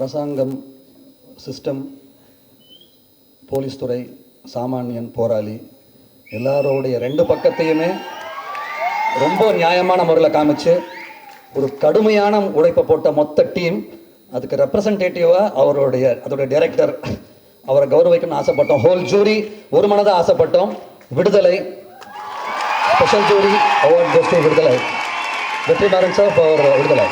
அரசாங்கம், system, police துறை, சாமானியன், போராளி எல்லாரோடைய ரெண்டு பக்கத்தையுமே ரொம்ப நியாயமான முறையில் காமிச்சு ஒரு கடுமையான உழைப்பை போட்ட மொத்த டீம், அதுக்கு ரெப்ரசன்டேட்டிவாக அதோடைய டைரக்டர் அவரை கௌரவிக்கணும்னு ஆசைப்பட்டோம். ஹோல் ஜூரி ஒரு மனதாக ஆசைப்பட்டோம். விடுதலை special jury award goes to விடுதலை. வெற்றிமாறன் சார் ஃபார் விடுதலை.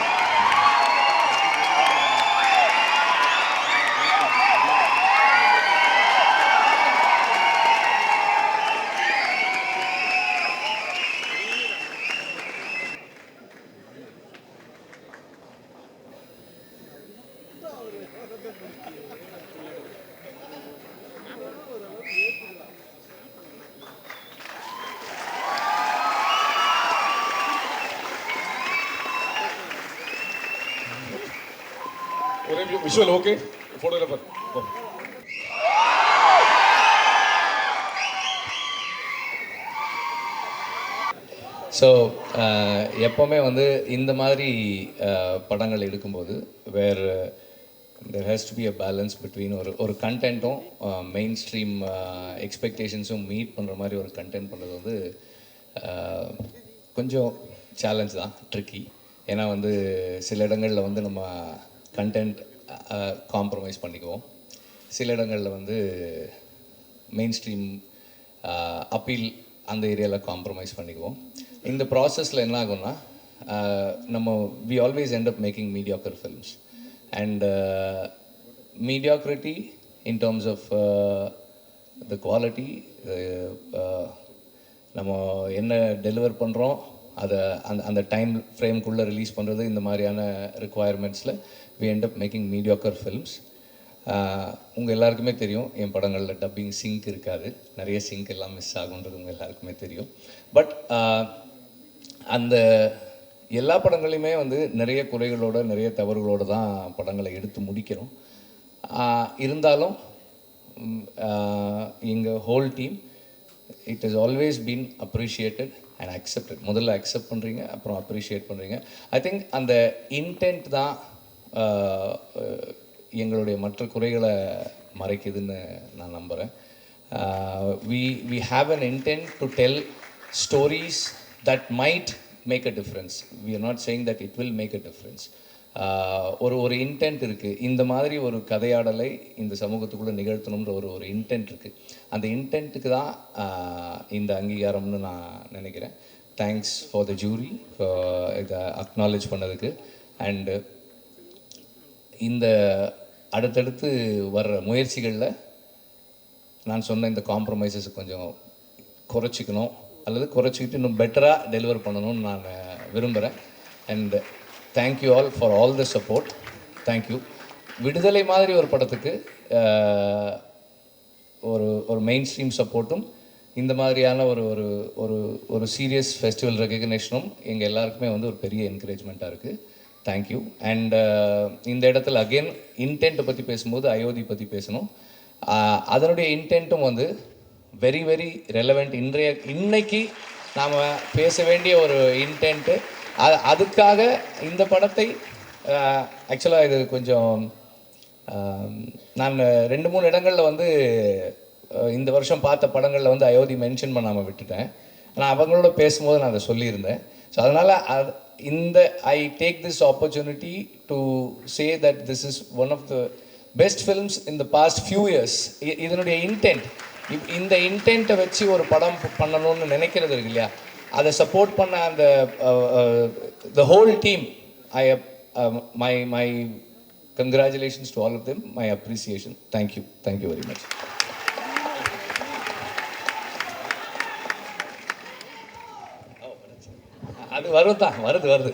Visual okay? Photographer. ஸோ எப்போவுமே வந்து இந்த மாதிரி படங்கள் எடுக்கும்போது வேறு there has to be a balance between ஒரு கண்டென்ட்டும் மெயின் ஸ்ட்ரீம் எக்ஸ்பெக்டேஷன்ஸும் மீட் பண்ணுற மாதிரி ஒரு கண்டென்ட் பண்ணுறது வந்து கொஞ்சம் சேலஞ்ச் தான், ட்ரிக்கி. ஏன்னா வந்து சில இடங்களில் வந்து நம்ம கண்டென்ட் காம்ப்ரமைஸ் பண்ணிக்குவோம், சில இடங்களில் வந்து மெயின் ஸ்ட்ரீம் அப்பீல் அந்த ஏரியாவில் காம்ப்ரமைஸ் பண்ணிக்குவோம். இந்த ப்ராசஸில் என்ன ஆகும்னா நம்ம we always end up making mediocre films and mediocrity in terms of the quality, நம்ம என்ன டெலிவர் பண்ணுறோம் அதை அந்த டைம் ஃப்ரேம்குள்ளே ரிலீஸ் பண்ணுறது, இந்த மாதிரியான ரிக்குவயர்மெண்ட்ஸில் we end up making mediocre films. உங்கள் எல்லாருக்குமே தெரியும் என் படங்களில் டப்பிங் சிங்க் இருக்காது, நிறைய சிங்க் எல்லாம் மிஸ் ஆகுன்றது உங்கள் எல்லாருக்குமே தெரியும். பட் அந்த எல்லா படங்களையுமே வந்து நிறைய குறைகளோட நிறைய தவறுகளோடு தான் படங்களை எடுத்து முடிக்கிறோம். இருந்தாலும் எங்கள் whole team it has always been appreciated and accepted. முதல்ல அக்செப்ட் பண்ணுறீங்க, அப்புறம் அப்ரிஷியேட் பண்ணுறீங்க. ஐ திங்க் அந்த இன்டென்ட் தான் எங்களுடைய மற்ற குறைகளை மறைக்குதுன்னு நான் நம்புகிறேன். we have an intent to tell stories that might make a difference. We are not saying that it will make a difference. ஒரு இன்டென்ட் இருக்குது, இந்த மாதிரி ஒரு கதையாடலை இந்த சமூகத்துக்குள்ளே நிகழ்த்தணுன்ற ஒரு இன்டென்ட் இருக்குது. அந்த இன்டென்ட்டுக்கு தான் இந்த அங்கீகாரம்னு நான் நினைக்கிறேன். தேங்க்ஸ் ஃபார் த ஜூரி இதை அக்னாலேஜ் பண்ணதுக்கு. அண்டு இந்த அடுத்தடுத்து வர்ற முயற்சிகளில் நான் சொன்ன இந்த காம்ப்ரமைசஸ் கொஞ்சம் குறைச்சிக்கணும், அல்லது குறைச்சிக்கிட்டு இன்னும் பெட்டராக டெலிவர் பண்ணணும்னு நான் விரும்புகிறேன். And thank you all for all the support. Thank you. விடுதலை மாதிரி ஒரு படத்துக்கு ஒரு மெயின் ஸ்ட்ரீம் சப்போர்ட்டும், இந்த மாதிரியான ஒரு சீரியஸ் ஃபெஸ்டிவல் ரெகக்னேஷனும் எங்கள் எல்லாருக்குமே வந்து ஒரு பெரிய என்கரேஜ்மெண்ட்டாக இருக்குது. தேங்க்யூ. அண்ட் இந்த இடத்துல அகெயின் இன்டென்ட்டை பற்றி பேசும்போது அயோத்தி பற்றி பேசணும். அதனுடைய இன்டென்ட்டும் வந்து வெரி வெரி ரெலவெண்ட். இன்னைக்கு நாம் பேச வேண்டிய ஒரு இன்டென்ட்டு. அதுக்காக இந்த படத்தை ஆக்சுவலாக இது கொஞ்சம் நான் 2-3 இடங்களில் வந்து இந்த வருஷம் பார்த்த படங்களில் வந்து அயோத்தி மென்ஷன் பண்ணாமல் விட்டுட்டேன். ஆனால் அவங்களோட பேசும்போது நான் அதை சொல்லியிருந்தேன். ஸோ அதனால் I take this opportunity to say that this is one of the best films in the past few years. இதனுடைய இன்டென்ட், இந்த இன்டென்ட்டை வச்சு ஒரு படம் பண்ணணும்னு நினைக்கிறது இருக்கு இல்லையா, அதை சப்போர்ட் பண்ண அந்த the whole team, my congratulations to all of them, my appreciation. Thank you very much. அது வருது.